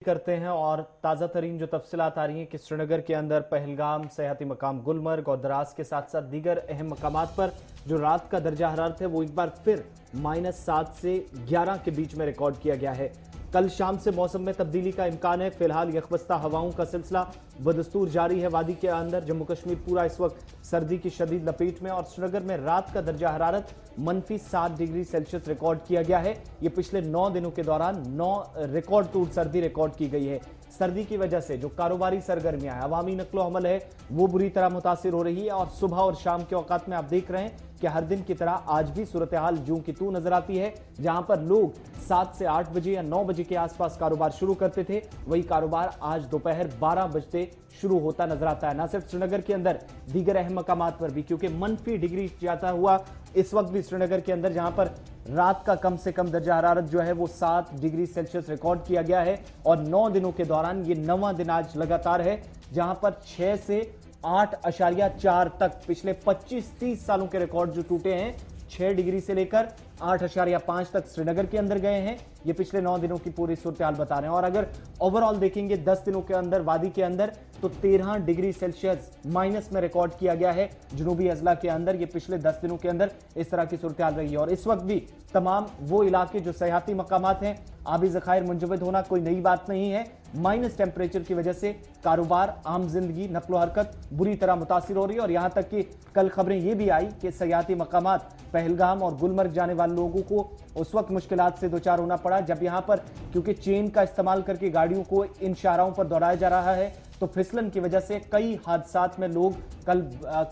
करते हैं और ताज़ा तरीन जो तफसीलात आ रही हैं कि श्रीनगर के अंदर पहलगाम, सयाहती मकाम गुलमर्ग और द्रास के साथ साथ दीगर अहम मकामात पर जो रात का दर्जा हरारत है वो एक बार फिर -7 से 11 के बीच में रिकॉर्ड किया गया है। कल शाम से मौसम में तब्दीली का इम्कान है। फिलहाल यकबस्ता हवाओं का सिलसिला बदस्तूर जारी है। वादी के अंदर जम्मू कश्मीर पूरा इस वक्त सर्दी की शदीद लपेट में और श्रीनगर में रात का दर्जा हरारत -7 डिग्री सेल्सियस रिकॉर्ड किया गया है। ये पिछले 9 दिनों के दौरान 9 रिकॉर्ड तोड़ सर्दी रिकॉर्ड की गई है। सर्दी की वजह से जो कारोबारी सरगर्मियां हैं, अवामी नकलो हमल है, वो बुरी तरह मुतासिर हो रही है और सुबह और शाम के औकात में आप देख रहे हैं कि हर दिन की तरह आज भी सूरत हाल जूं की तू नजर आती है। जहां पर लोग 7 से 8 बजे या 9 बजे के आसपास कारोबार शुरू करते थे, वही कारोबार आज दोपहर 12 बजते शुरू होता नजर आता है। न सिर्फ श्रीनगर के अंदर, दीगर अहम मकामात पर भी, क्योंकि -, डिग्री जाता हुआ इस वक्त भी श्रीनगर के अंदर जहां पर रात का कम से कम दर्जा हरारत जो है वो 7 डिग्री सेल्सियस रिकॉर्ड किया गया है और 9 दिनों के दौरान ये 9वां दिन आज लगातार है जहां पर 6 से 8.4 तक पिछले 25-30 सालों के रिकॉर्ड जो टूटे हैं, 6 डिग्री से लेकर 8.5 तक श्रीनगर के अंदर गए हैं। ये पिछले 9 दिनों की पूरी सूरत हाल बता रहे हैं। और अगर ओवरऑल देखेंगे 10 दिनों के अंदर वादी के अंदर तो 13 डिग्री सेल्सियस माइनस में रिकॉर्ड किया गया है जनूबी अजला के अंदर। ये पिछले 10 दिनों के अंदर इस तरह की सूरत हाल रही है और इस वक्त भी तमाम वो इलाके जो सयाहती मकामात हैं, आबी ज़खायर मुंजमद होना कोई नई बात नहीं है। माइनस टेम्परेचर की वजह से कारोबार, आम जिंदगी, नकलो हरकत बुरी तरह मुतासिर हो रही है और यहां तक कि कल खबरें यह भी आई कि सयाहती मकामात पहलगाम और गुलमर्ग जाने वाले लोगों को उस वक्त मुश्किलात से दो चार होना पड़ा जब यहां पर क्योंकि चेन का इस्तेमाल करके गाड़ियों को इन शाहराहों पर दौड़ाया जा रहा है, तो फिसलन की वजह से कई हादसात में लोग कल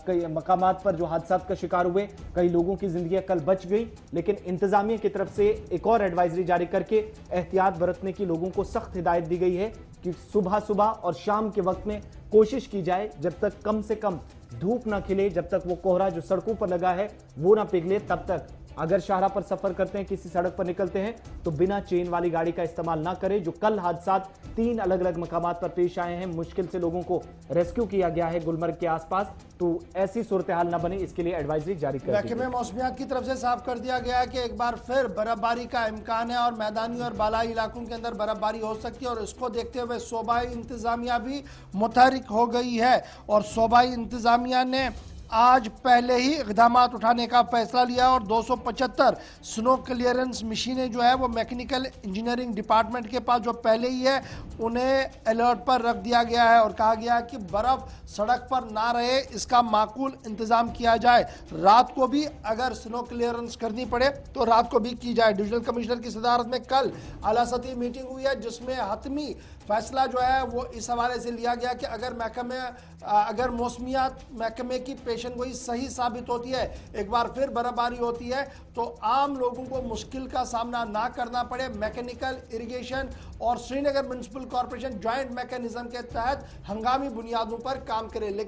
कई मकामात पर जो हादसात का शिकार हुए, कई लोगों की जिंदगी कल बच गई। लेकिन इंतजामिया की तरफ से एक और एडवाइजरी जारी करके एहतियात बरतने की लोगों को सख्त हिदायत दी गई है कि सुबह सुबह और शाम के वक्त में कोशिश की जाए जब तक कम से कम धूप ना खिले, जब तक वो कोहरा जो सड़कों पर लगा है वो ना पिघले, तब तक अगर शाहरा पर सफर करते हैं, किसी सड़क पर निकलते हैं तो बिना चेन वाली गाड़ी का इस्तेमाल ना करें। जो कल हादसात 3 अलग अलग मकामात पर पेश आए हैं, मुश्किल से लोगों को रेस्क्यू किया गया है गुलमर्ग के आसपास, तो ऐसी सूरत हाल ना बने, इसके लिए एडवाइजरी जारी कर दी है। मौसमियात की तरफ से साफ कर दिया गया है कि एक बार फिर बर्फबारी का इम्कान है और मैदानी और बालाई इलाकों के अंदर बर्फबारी हो सकती है और इसको देखते हुए सूबाई इंतजामिया भी मुतहरिक हो गई है और सूबाई इंतजामिया ने आज पहले ही इक़दाम उठाने का फैसला लिया और 275 स्नो क्लियरेंस मशीनें जो है वो मैकेनिकल इंजीनियरिंग डिपार्टमेंट के पास जो पहले ही है उन्हें अलर्ट पर रख दिया गया है और कहा गया है कि बर्फ़ सड़क पर ना रहे, इसका माकूल इंतज़ाम किया जाए। रात को भी अगर स्नो क्लियरेंस करनी पड़े तो रात को भी की जाए। डिविजनल कमिश्नर की सदारत में कल आला सतही मीटिंग हुई है जिसमें हतमी फैसला जो है वो इस हवाले से लिया गया कि अगर मौसमियात महकमे की पेशन गोई सही साबित होती है, एक बार फिर बर्फबारी होती है तो आम लोगों को मुश्किल का सामना ना करना पड़े। मैकेनिकल, इरिगेशन और Srinagar municipal corporation joint mechanism के तहत हंगामी बुनियादों पर काम करे। लेकिन